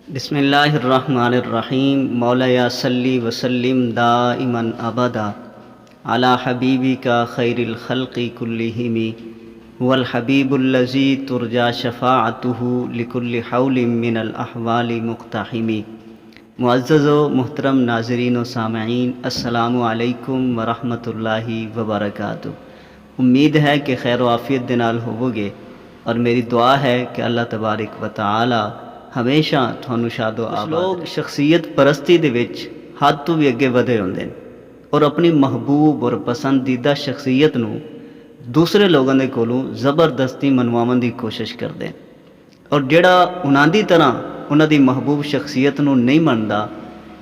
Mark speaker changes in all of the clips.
Speaker 1: بسم اللہ الرحمن الرحیم مولایا صلی وسلم دائما ابدا علی حبیبی کا خیر الخلق کلہم هو الحبیب الذی ترجا شفاعتہ لکل حول من الاحوال مقتحم۔ معزز و محترم ناظرین و سامعین، السلام علیکم ورحمۃ اللہ وبرکاتہ۔ امید ہے کہ خیر و عافیت دے نال ہووگے، اور میری دعا ہے کہ اللہ تبارک و تعالی ہمیشہ تھانوں شاد و آباد۔ لوگ شخصیت پرستی دے وچ حد تو بھی اگے ودے ہوندے اور اپنی محبوب اور پسندیدہ شخصیت نو دوسرے لوگوں دے کولوں زبردستی منواون دی کوشش کردے، اور جڑا انہاں دی طرح انہاں دی محبوب شخصیت نو نہیں مندا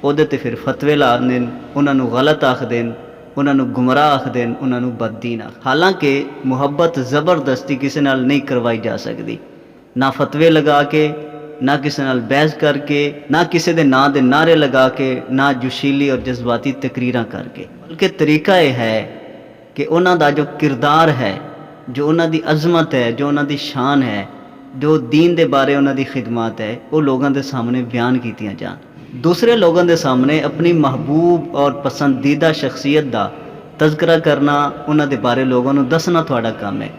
Speaker 1: او دے تے پھر فتوی لا دین، انہاں نو غلط آکھ دین، انہاں نو گمراہ آکھ دین، انہاں نو بددین آکھ۔ حالانکہ محبت زبردستی کسی نال نہیں کروائی جا سکتی، نہ فتوی لگا کے، نہ کسی نال بحث کر کے، نہ کسی دے نام دے نعرے لگا کے، نہ جوشیلی اور جذباتی تقریراں کر کے، بلکہ طریقہ یہ ہے کہ انہاں دا جو کردار ہے، جو انہاں دی عظمت ہے، جو انہاں دی شان ہے، جو دین دے بارے انہاں دی خدمات ہے، وہ لوگوں دے سامنے بیان کیتیاں جان۔ دوسرے لوگوں دے سامنے اپنی محبوب اور پسندیدہ شخصیت دا تذکرہ کرنا، انہاں دے بارے لوگوں نو دسنا تھوڑا کام ہے،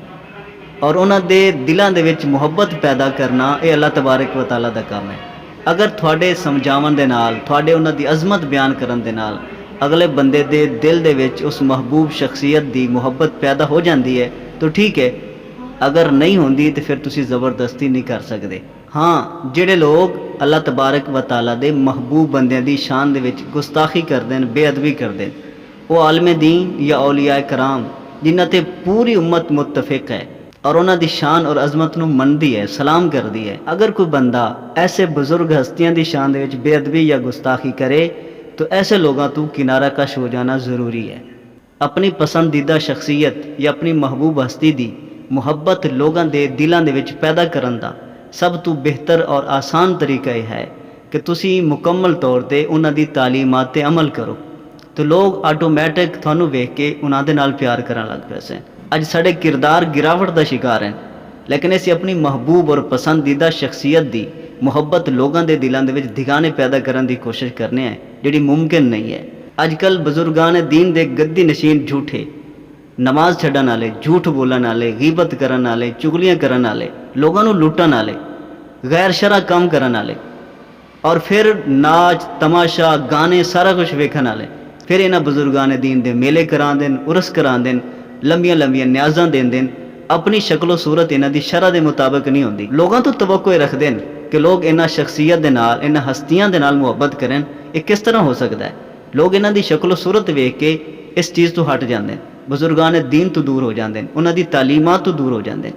Speaker 1: اور انہاں دے دلاں دے وچ محبت پیدا کرنا یہ اللہ تبارک و تعالیٰ دا کام ہے۔ اگر تھوڑے سمجھاون دے نال، تھوڑے انہاں دی عظمت بیان کرن دے نال اگلے بندے دے دل دے وچ اس محبوب شخصیت دی محبت پیدا ہو جاندی ہے تو ٹھیک ہے، اگر نہیں ہوندی تو پھر تسی زبردستی نہیں کر سکتے۔ ہاں، جڑے لوگ اللہ تبارک و تعالیٰ دے محبوب بندیاں دی شان دے وچ گستاخی کردین، بے ادبی کردین، وہ عالم دین یا اولیاء کرام جنہاں تے پوری امت متفق ہے اور انہاں دی شان اور عظمت نو مندی ہے، سلام کردی ہے، اگر کوئی بندہ ایسے بزرگ ہستیاں دی شان دے وچ بے ادبی یا گستاخی کرے تو ایسے لوگاں تو کنارہ کش ہو جانا ضروری ہے۔ اپنی پسندیدہ شخصیت یا اپنی محبوب ہستی دی محبت لوگاں دے دلاں دے وچ پیدا کرن دا سب تو بہتر اور آسان طریقہ یہ ہے کہ تسی مکمل طور تے انہاں دی تعلیمات تے عمل کرو، تو لوگ آٹومیٹک تھانوں ویکھ کے انہاں دے نال پیار کرن لگ پیسے۔ اج ساڑے کردار گراوٹ دا شکار ہیں، لیکن اسی اپنی محبوب اور پسندیدہ شخصیت دی محبت لوگاں دے دلاں دے وچ دگانے پیدا کرن دی کوشش کرنے ہیں جڑی ممکن نہیں ہے۔ اج کل بزرگان دین دے گدی نشین جھوٹے، نماز چھڈن والے، جھوٹ بولن والے، غیبت کرن والے، چگلیاں کرن والے، لوگاں نو لوٹن والے، غیر شرع کام کرن والے، اور پھر ناچ تماشا گانے سارا کچھ ویکھن والے، پھر انہاں بزرگان دین دے میلے کران دین، عرس کران دین، لمبیاں لمبیاں نیازاں دین دین، اپنی شکل و صورت انہاں دی شرع دے مطابق نہیں ہوندی۔ لوگاں تو توقع رکھ دین کہ لوگ انہاں شخصیت دے نال، انہاں ہستیاں دے نال محبت کرن، یہ کس طرح ہو سکتا ہے؟ لوگ انہاں دی شکل و صورت ویکھ کے اس چیز تو ہٹ جاندے، بزرگان دین تو دور ہو جاندے، انہاں دی تعلیمات تو دور ہو جاندے۔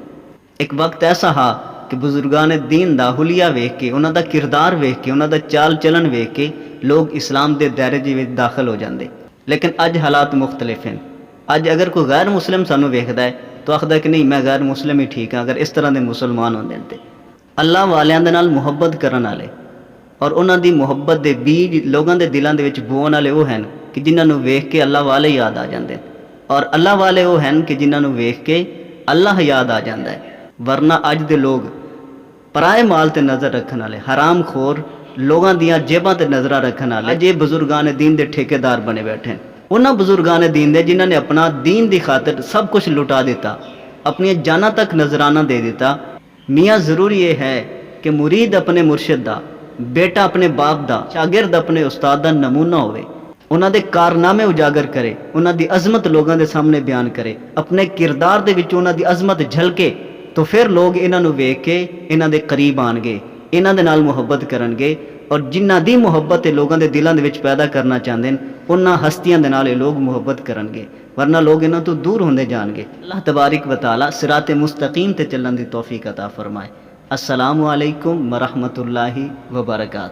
Speaker 1: ایک وقت ایسا ہا کہ بزرگان دین دا حلیہ ویکھ کے، انہاں دا کردار ویکھ کے، انہاں دا چال چلن ویکھ کے لوگ اسلام دے دائرے وچ داخل ہو جاندے، لیکن اج حالات مختلف ہیں۔ اج اگر کوئی غیر مسلم سانو ویکھدا ہے تو آکھدا ہے کہ نہیں، میں غیر مسلم ہی ٹھیک ہاں اگر اس طرح دے مسلمان ہوندے تے۔ اللہ والیاں دے نال محبت کرن والے اور انہاں دی محبت دے بیج لوگاں دے دلاں دے وچ بوون والے وہ ہیں کہ جنہاں نو ویکھ کے اللہ والے یاد آ جاندے، اور اللہ والے وہ ہیں کہ جنہاں نو ویکھ کے اللہ یاد آ جاندا ہے۔ ورنہ اج دے لوگ پرائے مال تے نظر رکھن والے، حرام خور، لوگاں دیاں جیباں تے نظرہ رکھن والے اج بزرگان دین دے ٹھیکیدار بنے بیٹھے ہیں۔ انہاں بزرگان دین دے جنہاں نے اپنا دین دی خاطر سب کچھ لٹا دیتا، اپنی جاناں تک نذرانہ دے دیتا۔ میاں ضروری یہ ہے کہ مرید اپنے مرشد دا، بیٹا اپنے باپ دا، شاگرد اپنے استاد دا نمونہ ہوئے، انہاں دے کارنامے اجاگر کرے، انہاں دی عظمت لوگاں دے سامنے بیان کرے، اپنے کردار دے وچ انہاں دی عظمت جھلکے، تو پھر لوگ انہاں نو ویکھ کے انہاں دے قریب آن گے، انہاں دے نال محبت کرن گے، اور جنہاں دی محبت لوگاں دے دلاں دے وچ پیدا کرنا چاہندے ہیں انہاں ہستیاں دے نال لوگ محبت کرن گے، ورنہ لوگ انہاں تو دور ہوندے جان گے۔ اللہ تبارک و تعالی صراط مستقیم تے چلن دی توفیق عطا فرمائے۔ السلام علیکم ورحمۃ اللہ وبرکاتہ۔